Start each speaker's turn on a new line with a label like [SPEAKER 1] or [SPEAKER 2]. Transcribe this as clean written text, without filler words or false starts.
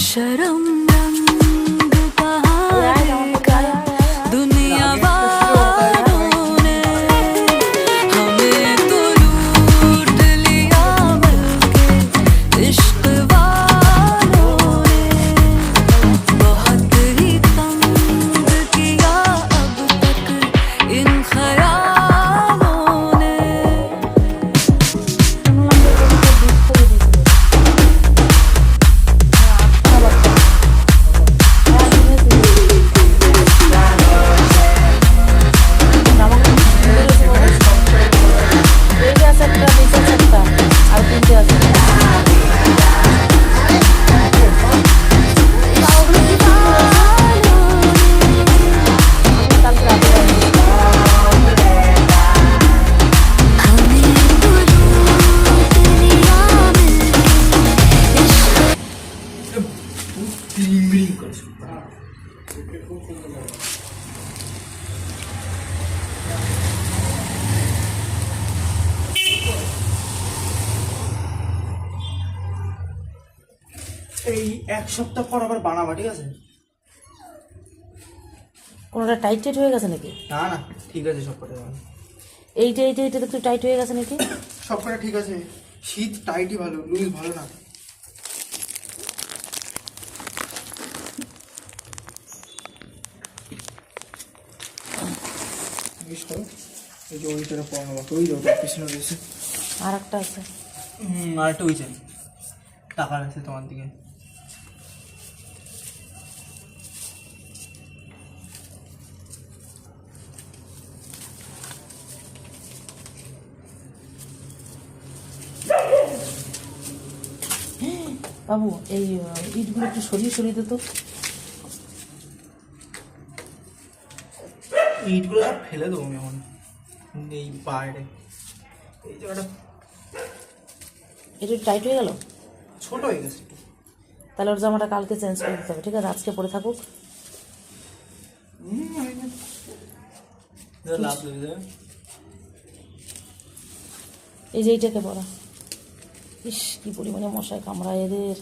[SPEAKER 1] शर्म रंग बहारे दुनिया वालों ने हमें तो लूट लिया बल्कि इश्क वालों ने बहुत ही तंग किया अब तक इन ख्यालों ने।
[SPEAKER 2] এই এক সপ্তাহ পর আবার বানাবা, ঠিক আছে?
[SPEAKER 3] কোনোটা টাইট টাইট হয়ে গেছে নাকি?
[SPEAKER 2] না না, ঠিক আছে সব কটা।
[SPEAKER 3] এইটা একটু টাইট হয়ে গেছে নাকি?
[SPEAKER 2] সব কটা ঠিক আছে। শীত টাইটই ভালো, লুজ ভালো না। এই যে ওইটা পড়ানো ওই ওটা পিছনে রয়েছে।
[SPEAKER 3] আর একটা আছে।
[SPEAKER 2] আর একটা ওই চাই, টাকা আছে তোমার দিকে।
[SPEAKER 3] বাবু এই ইটগুলো একটু সরিয়ে সরিয়ে দিত।
[SPEAKER 2] ইটগুলো সব ফেলে দেবো আমি এখন এই বাইরে। এই জায়গাটা
[SPEAKER 3] এটা টাইট হয়ে গেল,
[SPEAKER 2] ছোট হয়ে গেছে একটু।
[SPEAKER 3] তাহলে ওর জামাটা কালকে চেঞ্জ করে দিতে হবে, ঠিক আছে? আজকে পরে থাকুক।
[SPEAKER 2] লাভ দেবে।
[SPEAKER 3] এই যে এইটাকে পরা। ইস কি পরিমাণে মশায় কামড়ায় এদের।